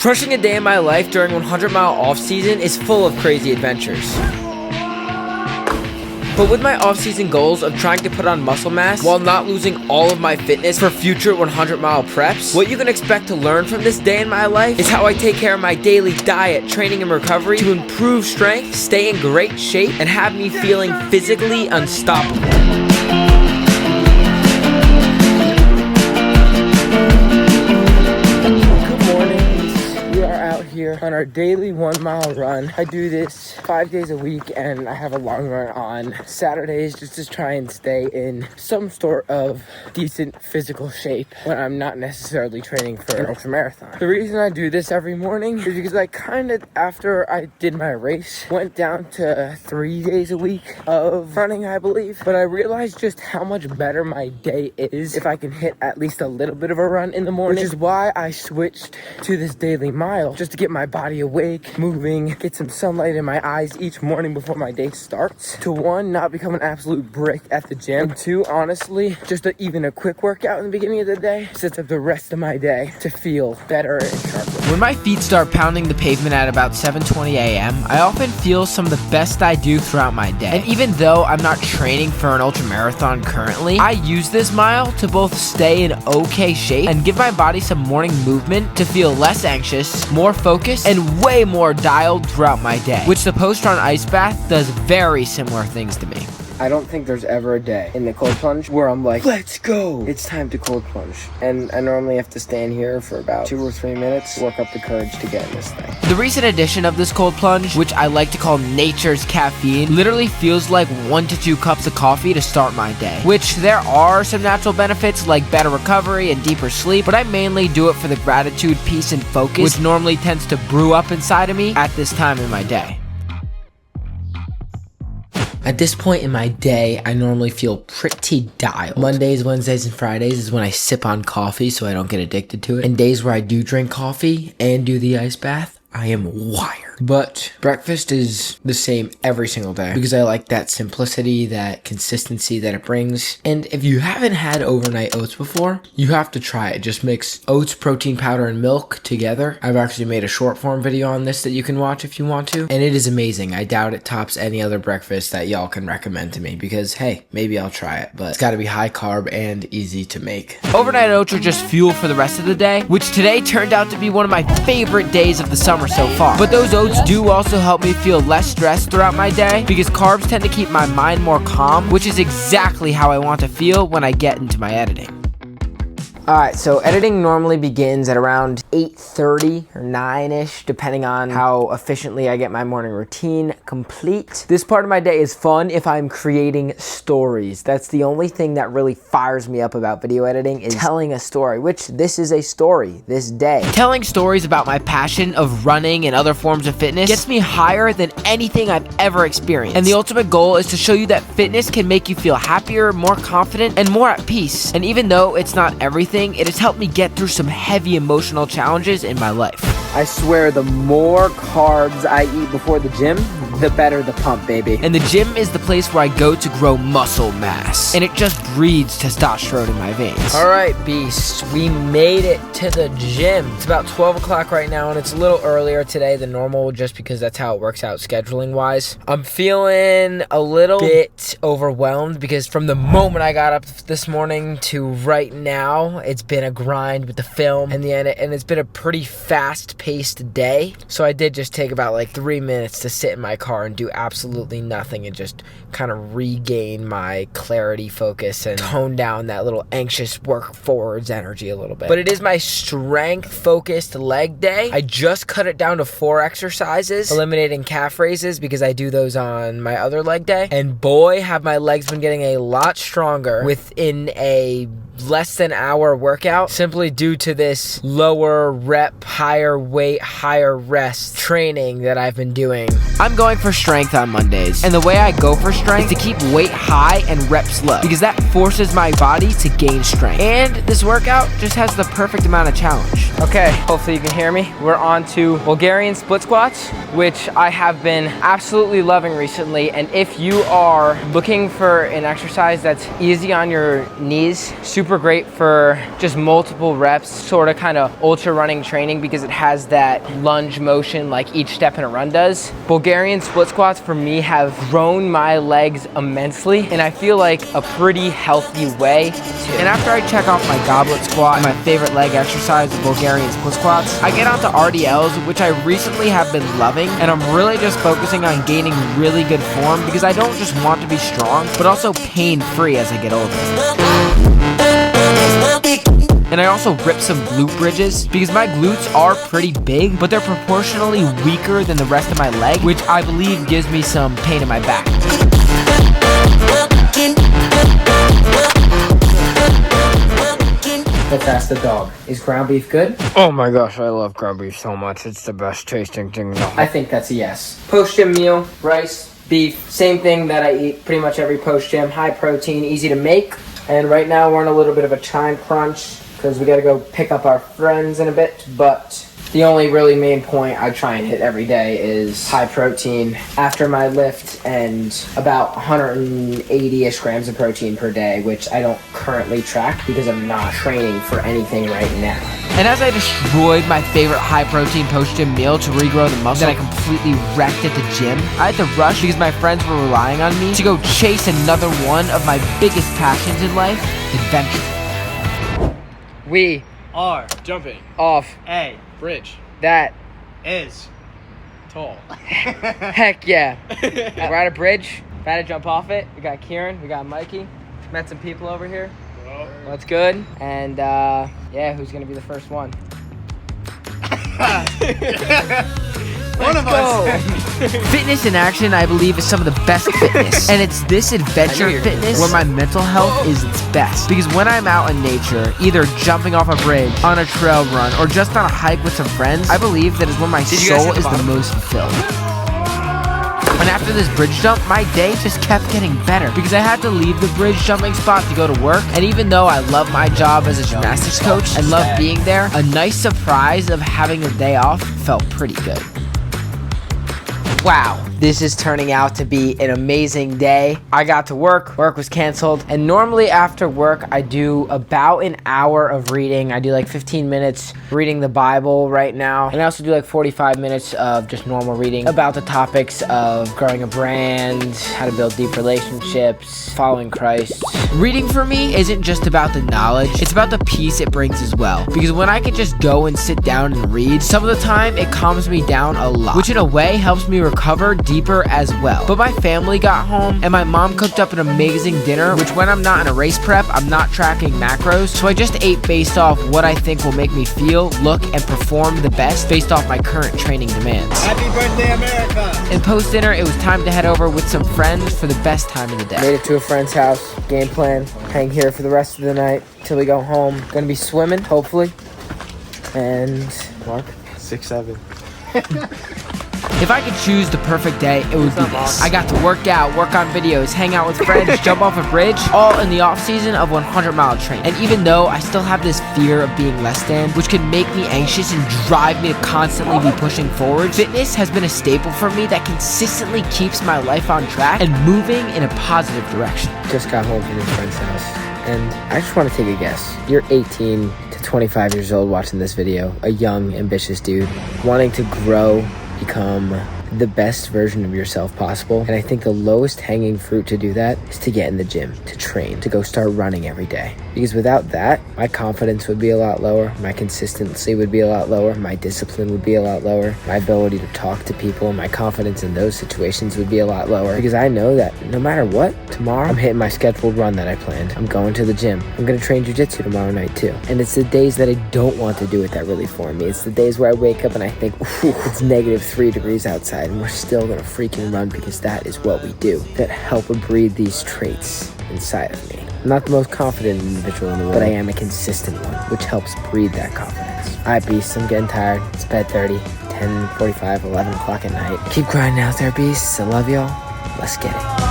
Crushing a day in my life during 100-mile off-season is full of crazy adventures. But with my off-season goals of trying to put on muscle mass while not losing all of my fitness for future 100-mile preps, what you can expect to learn from this day in my life is how I take care of my daily diet, training, and recovery to improve strength, stay in great shape, and have me feeling physically unstoppable. Here on our daily 1 mile run. I do this 5 days a week, and I have a long run on Saturdays just to try and stay in some sort of decent physical shape when I'm not necessarily training for an ultra marathon. The reason I do this every morning is because I kind of, after I did my race, went down to 3 days a week of running, I believe, but I realized just how much better my day is if I can hit at least a little bit of a run in the morning, which is why I switched to this daily mile, just to get my body awake, moving, get some sunlight in my eyes each morning before my day starts. To one, not become an absolute brick at the gym. And two, honestly, just even a quick workout in the beginning of the day sets up the rest of my day to feel better and sharper. When my feet start pounding the pavement at about 7:20 a.m., I often feel some of the best I do throughout my day. And even though I'm not training for an ultra marathon currently, I use this mile to both stay in okay shape and give my body some morning movement to feel less anxious, more focused, and way more dialed throughout my day, which the post-run ice bath does very similar things to me. I don't think there's ever a day in the cold plunge where I'm like, let's go, it's time to cold plunge. And I normally have to stand here for about 2 or 3 minutes, work up the courage to get in this thing. The recent addition of this cold plunge, which I like to call nature's caffeine, literally feels like 1 to 2 cups of coffee to start my day. Which there are some natural benefits like better recovery and deeper sleep, but I mainly do it for the gratitude, peace, and focus, which normally tends to brew up inside of me at this time in my day. At this point in my day, I normally feel pretty dialed. Mondays, Wednesdays, and Fridays is when I sip on coffee so I don't get addicted to it. And days where I do drink coffee and do the ice bath, I am wired. But breakfast is the same every single day because I like that simplicity, that consistency that it brings. And if you haven't had overnight oats before, you have to try it. Just mix oats, protein powder, and milk together. I've actually made a short form video on this that you can watch if you want to. And it is amazing. I doubt it tops any other breakfast that y'all can recommend to me because, hey, maybe I'll try it. But it's got to be high carb and easy to make. Overnight oats are just fuel for the rest of the day, which today turned out to be one of my favorite days of the summer so far. But those oats do also help me feel less stressed throughout my day because carbs tend to keep my mind more calm, which is exactly how I want to feel when I get into my editing. Alright, so editing normally begins at around 8:30 or 9-ish, depending on how efficiently I get my morning routine complete. This part of my day is fun if I'm creating stories. That's the only thing that really fires me up about video editing is telling a story, which this is a story this day. Telling stories about my passion of running and other forms of fitness gets me higher than anything I've ever experienced. And the ultimate goal is to show you that fitness can make you feel happier, more confident, and more at peace. And even though it's not everything, it has helped me get through some heavy emotional challenges in my life. I swear the more carbs I eat before the gym, the better the pump, baby. And the gym is the place where I go to grow muscle mass. And it just breeds testosterone in my veins. Alright, beasts, we made it to the gym. It's about 12 o'clock right now, and it's a little earlier today than normal just because that's how it works out scheduling-wise. I'm feeling a little bit overwhelmed because from the moment I got up this morning to right now, it's been a grind with the film and the edit, and it's been a pretty fast-paced day. So I did just take about like 3 minutes to sit in my car and do absolutely nothing and just kind of regain my clarity, focus, and tone down that little anxious work forwards energy a little bit. But it is my strength-focused leg day. I just cut it down to 4 exercises, eliminating calf raises because I do those on my other leg day. And boy, have my legs been getting a lot stronger within a less than hour workout simply due to this lower rep, higher weight, higher rest training that I've been doing. I'm going for strength on Mondays, and the way I go for strength is to keep weight high and reps low because that forces my body to gain strength. And this workout just has the perfect amount of challenge. Okay, hopefully you can hear me. We're on to Bulgarian split squats, which I have been absolutely loving recently. And if you are looking for an exercise that's easy on your knees, super super great for just multiple reps, sort of kind of ultra running training, because it has that lunge motion like each step in a run does. Bulgarian split squats for me have grown my legs immensely, and I feel like a pretty healthy way to. And after I check off my goblet squat and my favorite leg exercise, the Bulgarian split squats, I get onto RDLs, which I recently have been loving, and I'm really just focusing on gaining really good form because I don't just want to be strong, but also pain-free as I get older. And I also rip some glute bridges because my glutes are pretty big, but they're proportionally weaker than the rest of my leg, which I believe gives me some pain in my back. Let's ask the dog. Is ground beef good? Oh my gosh, I love ground beef so much. It's the best tasting thing in the whole. I think that's a yes. Post-gym meal, rice, beef, same thing that I eat pretty much every post-gym. High protein, easy to make. And right now we're on a little bit of a time crunch because we got to go pick up our friends in a bit, but the only really main point I try and hit every day is high protein after my lift and about 180-ish grams of protein per day, which I don't currently track because I'm not training for anything right now. And as I destroyed my favorite high protein post-gym meal to regrow the muscle that I completely wrecked at the gym, I had to rush because my friends were relying on me to go chase another one of my biggest passions in life, adventure. We are jumping off a bridge that is tall. Heck yeah. We're at a bridge, about to jump off it. We got Kieran, we got Mikey, met some people over here. What's good? And yeah, who's gonna be the first one? One of us. Fitness in action, I believe, is some of the best fitness. And it's this adventure fitness where my mental health is its best. Because when I'm out in nature, either jumping off a bridge, on a trail run, or just on a hike with some friends, I believe that is when my soul is the most fulfilled. And after this bridge jump, my day just kept getting better because I had to leave the bridge jumping spot to go to work. And even though I love my job as a gymnastics coach and love being there, a nice surprise of having a day off felt pretty good. Wow, this is turning out to be an amazing day. I got to work was canceled, and normally after work I do about an hour of reading. I do like 15 minutes reading the Bible right now, and I also do like 45 minutes of just normal reading about the topics of growing a brand, how to build deep relationships, following Christ. Reading for me isn't just about the knowledge, it's about the peace it brings as well. Because when I can just go and sit down and read, some of the time it calms me down a lot, which in a way helps me recover deeper as well. But my family got home and my mom cooked up an amazing dinner, which when I'm not in a race prep, I'm not tracking macros. So I just ate based off what I think will make me feel, look, and perform the best based off my current training demands. Happy birthday, America! And post dinner, it was time to head over with some friends for the best time of the day. Made it to a friend's house, game plan, hang here for the rest of the night till we go home. Gonna be swimming, hopefully. And Mark? 6'7". If I could choose the perfect day, it would be this. I got to work out, work on videos, hang out with friends, jump off a bridge, all in the off season of 100-mile training. And even though I still have this fear of being less than, which can make me anxious and drive me to constantly be pushing forward, fitness has been a staple for me that consistently keeps my life on track and moving in a positive direction. Just got home from your friend's house, and I just want to take a guess. You're 18 to 25 years old watching this video, a young, ambitious dude, wanting to grow, become the best version of yourself possible. And I think the lowest hanging fruit to do that is to get in the gym, to train, to go start running every day. Because without that, my confidence would be a lot lower, my consistency would be a lot lower, my discipline would be a lot lower, my ability to talk to people, my confidence in those situations would be a lot lower. Because I know that no matter what, tomorrow I'm hitting my scheduled run that I planned. I'm going to the gym. I'm going to train jiu-jitsu tomorrow night too. And it's the days that I don't want to do it that really form me. It's the days where I wake up and I think, ooh, it's -3 degrees outside and we're still going to freaking run because that is what we do, that help breed these traits inside of me. I'm not the most confident individual in the world, but I am a consistent one, which helps breed that confidence. All right, beasts, I'm getting tired. It's bedtime, 10:45, 11 o'clock at night. Keep grinding out there, beasts. I love y'all. Let's get it.